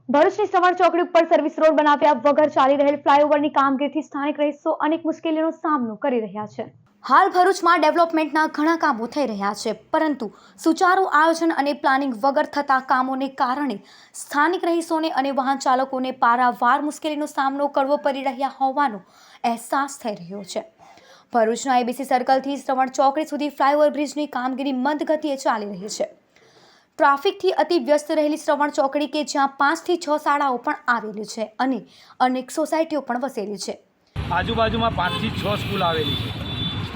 ભરૂચની સવાર ચોકડી ઉપર સર્વિસ રોડ બનાવ્યા વગર ચાલી રહેલ ફ્લાયઓવરની કામગીરીથી સ્થાનિક રહીશો અનેક મુશ્કેલીઓનો સામનો કરી રહ્યા છે। હાલ ભરૂચમાં ડેવલપમેન્ટના ઘણા કામો થઈ રહ્યા છે, પરંતુ સુચારુ આયોજન અને પ્લાનિંગ વગર થતા કામોને કારણે સ્થાનિક રહીશોને અને વાહન ચાલકોને પારાવાર મુશ્કેલીનો સામનો કરવો પડી રહ્યા હોવાનો અહેસાસ થઈ રહ્યો છે। ભરૂચના એબીસી સર્કલથી શ્રવણ ચોકડી સુધી ફ્લાયઓવર બ્રિજની કામગીરી મંદ ગતિએ ચાલી રહી છે। ટ્રાફિકથી અતિ વ્યસ્ત રહેલી શ્રવણ ચોકડી કે જ્યાં 5 થી 6 શાળાઓ પણ આવેલી છે અને અનેક સોસાયટીઓ પણ વસેલી છે। આજુબાજુમાં 5 થી 6 સ્કૂલ આવેલી છે।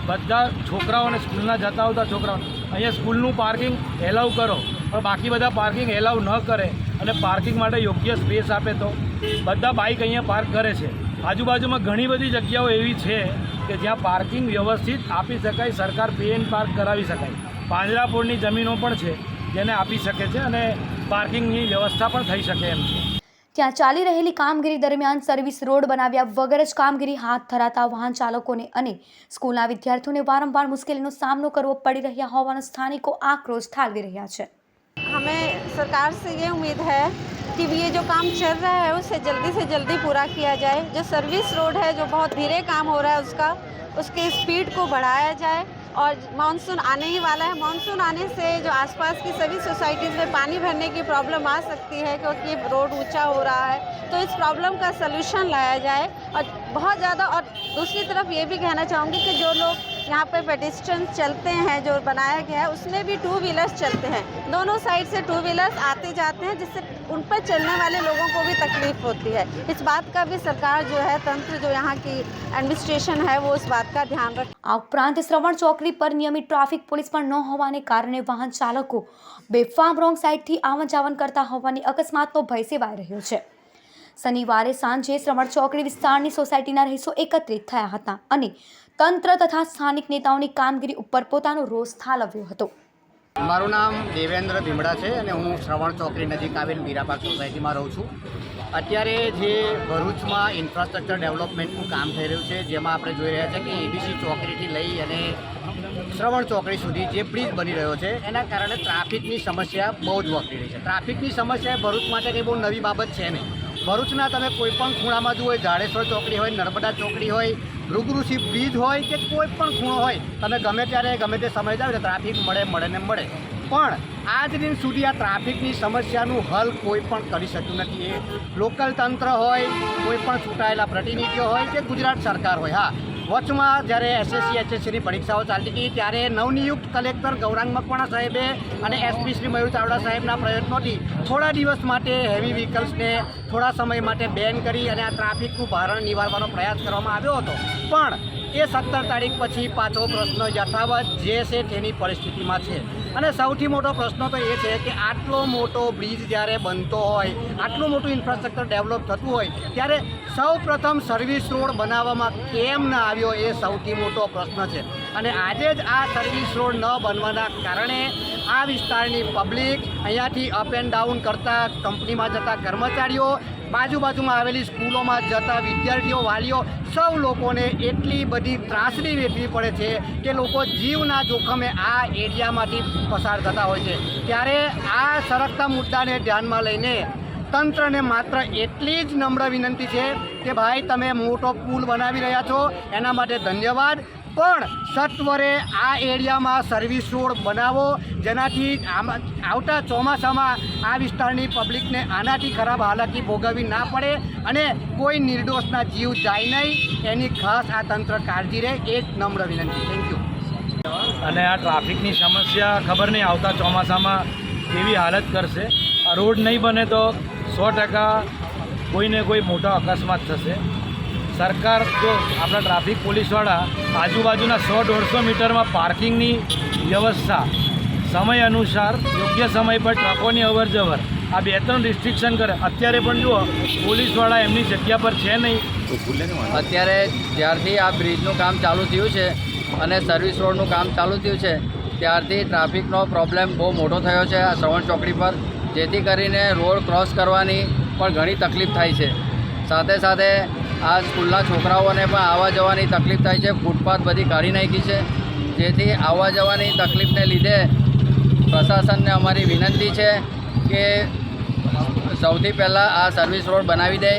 બધા છોકરાઓને સ્કૂલના જતા આવતા છોકરાઓ અહીંયા સ્કૂલનું પાર્કિંગ એલાઉ કરો, પણ બાકી બધા પાર્કિંગ એલાઉ ન કરે અને પાર્કિંગ માટે યોગ્ય સ્પેસ આપે તો બધા બાઇક અહીંયા પાર્ક કરે છે। આજુબાજુમાં ઘણી બધી જગ્યાઓ એવી છે કે જ્યાં પાર્કિંગ વ્યવસ્થિત આપી શકાય, સરકાર પે એન્ડ પાર્ક કરાવી શકાય। પાંજરાપોળની જમીનો પણ છે જેને આપી શકે છે અને પાર્કિંગની વ્યવસ્થા પણ થઈ શકે એમ છે। ત્યાં ચાલી રહેલી કામગીરી દરમિયાન સર્વિસ રોડ બનાવ્યા વગર જ કામગીરી હાથ ધરાતા વાહન ચાલકોને અને સ્કૂલના વિદ્યાર્થીઓને વારંવાર મુશ્કેલીનો સામનો કરવો પડી રહ્યા હોવાનો સ્થાનિકો આક્રોશ ઠાલવી રહ્યા છે। हमें सरकार से ये उम्मीद है कि ये जो काम चल रहा है उसे जल्दी से जल्दी पूरा किया जाए। जो सर्विस रोड है जो बहुत धीरे काम हो रहा है उसके स्पीड को बढ़ाया जाए। और मानसून आने ही वाला है, मानसून आने से जो आसपास की सभी सोसाइटीज़ में पानी भरने की प्रॉब्लम आ सकती है क्योंकि रोड ऊंचा हो रहा है, तो इस प्रॉब्लम का सलूशन लाया जाए। और बहुत ज़्यादा, और दूसरी तरफ ये भी कहना चाहूँगी कि जो लोग यहाँ पे पेडिस्ट्रियंस चलते हैं जो बनाया गया है उसमें भी 2 व्हीलर्स चलते हैं, दोनों साइड से 2 व्हीलर्स आते जाते हैं जिससे उन पर चलने वाले लोगों को भी तकलीफ होती है। इस बात का भी सरकार जो है तंत्र जो यहाँ की एडमिनिस्ट्रेशन है वो इस बात का ध्यान रखे। આ ઉપરાંત શ્રવણ ચોકડી પર નિયમિત ટ્રાફિક પોલીસ પણ ન હોવાને કારણે વાહન ચાલકો બેફામ રોંગ સાઈડથી આવન જાવન કરતા હોવાની અકસ્માતનો ભય સેવાઈ રહ્યો છે। શનિવારે સાંજે શ્રવણ ચોકડી વિસ્તારની સોસાયટીના રહીશો એકત્રિત થયા હતા અને તંત્ર તથા સ્થાનિક નેતાઓની કામગીરી ઉપર પોતાનો રોષ ઠાલવ્યો હતો। મારું નામ દેવેન્દ્ર ભીમડા છે અને હું શ્રવણ ચોકડી નજીક આવેલ મીરાપાક સોસાયટીમાં રહું છું। અત્યારે જે ભરૂચમાં ઇન્ફ્રાસ્ટ્રક્ચર ડેવલપમેન્ટનું કામ થઈ રહ્યું છે, જેમાં આપણે જોઈ રહ્યા છીએ કે એબીસી ચોકડીથી લઈ અને શ્રવણ ચોકડી સુધી જે બ્રિજ બની રહ્યો છે એના કારણે ટ્રાફિકની સમસ્યા બહુ જ વકરી રહી છે। ટ્રાફિકની સમસ્યા ભરૂચ માટે કંઈ બહુ નવી બાબત છે નહીં। ભરૂચના તમે કોઈ પણ ખૂણામાં જુઓ, જાડેશ્વર ચોકડી હોય, નર્મદા ચોકડી હોય, ભૃગઋષિ બ્રિજ હોય કે કોઈ પણ ખૂણો હોય, તમે ગમે ત્યારે ગમે તે સમય જાવ તો ટ્રાફિક મળે ને મળે। પણ આજ દિન સુધી આ ટ્રાફિકની સમસ્યાનું હલ કોઈ પણ કરી શક્યું નથી। એ લોકલ તંત્ર હોય, કોઈ પણ ચૂંટાયેલા પ્રતિનિધિઓ હોય કે ગુજરાત સરકાર હોય। હા, વચમાં જ્યારે એસએસસી એચએસસીની પરીક્ષાઓ ચાલતી હતી ત્યારે નવનિયુક્ત કલેક્ટર ગૌરાંગ મકવાણા સાહેબે અને એસપી શ્રી મયુર ચાવડા સાહેબના પ્રયત્નોથી થોડા દિવસ માટે હેવી વ્હીકલ્સને થોડા સમય માટે બેન કરી અને આ ટ્રાફિકનું ભારણ નિવારવાનો પ્રયાસ કરવામાં આવ્યો હતો। પણ એ 17 તારીખ પછી પાછો પ્રશ્ન યથાવત જે છે તેની પરિસ્થિતિમાં છે। અને સૌથી મોટો પ્રશ્ન તો એ છે કે આટલો મોટો બ્રિજ જ્યારે બનતો હોય, આટલું મોટું ઇન્ફ્રાસ્ટ્રક્ચર ડેવલપ થતું હોય ત્યારે સૌ પ્રથમ સર્વિસ રોડ બનાવવામાં કેમ ન આવ્યો એ સૌથી મોટો પ્રશ્ન છે। અને આજે જ આ સર્વિસ રોડ ન બનવાના કારણે આ વિસ્તારની પબ્લિક, અહીંયાથી અપ એન્ડ ડાઉન કરતા કંપનીમાં જતા કર્મચારીઓ, બાજુમાં આવેલી સ્કૂલોમાં જતા વિદ્યાર્થીઓ, વાલીઓ, સૌ લોકોને એટલી બધી ત્રાસદી વેઠવી પડે છે કે લોકો જીવના જોખમે આ એરિયામાંથી પસાર થતા હોય છે। ત્યારે આ સરકતા મુદ્દાને ધ્યાનમાં લઈને તંત્રને માત્ર એટલી જ નમ્ર વિનંતી છે કે ભાઈ તમે મોટો પુલ બનાવી રહ્યા છો એના માટે ધન્યવાદ, પણ સત્વરે આ એરિયામાં સર્વિસ રોડ બનાવો જેનાથી આવતા ચોમાસામાં આ વિસ્તારની પબ્લિકને આનાથી ખરાબ હાલાકી ભોગવવી ના પડે અને કોઈ નિર્દોષના જીવ જાય નહીં, એની ખાસ આ તંત્ર કાળજી રહે, એ જ નમ્ર વિનંતી। Thank you. અને આ ટ્રાફિકની સમસ્યા ખબર નહીં આવતા ચોમાસામાં કેવી હાલત કરશે। આ રોડ નહીં બને તો 100% કોઈને કોઈ મોટો અકસ્માત થશે। સરકાર જો આપણા ટ્રાફિક પોલીસવાળા આજુબાજુના 100-150 મીટરમાં પાર્કિંગની વ્યવસ્થા સમય અનુસાર યોગ્ય સમય પર ટ્રકોની અવરજવર આ 2-3 રિસ્ટ્રિક્શન કરે। અત્યારે પણ જુઓ પોલીસવાળા એમની જગ્યા પર છે નહીં। અત્યારે જ્યારથી આ બ્રિજનું કામ ચાલુ થયું છે અને સર્વિસ રોડનું કામ ચાલુ થયું છે ત્યારથી ટ્રાફિકનો પ્રોબ્લેમ બહુ મોટો થયો છે આ શ્રવણ ચોકડી પર, જેથી કરીને રોડ ક્રોસ કરવાની પણ ઘણી તકલીફ થાય છે। સાથે સાથે આ સ્કૂલના છોકરાઓને પણ આવવા જવાની તકલીફ થાય છે। ફૂટપાથ બધી કાઢી નાખી છે, જેથી આવવા જવાની તકલીફને લીધે પ્રશાસનને અમારી વિનંતી છે કે સૌથી પહેલાં આ સર્વિસ રોડ બનાવી દે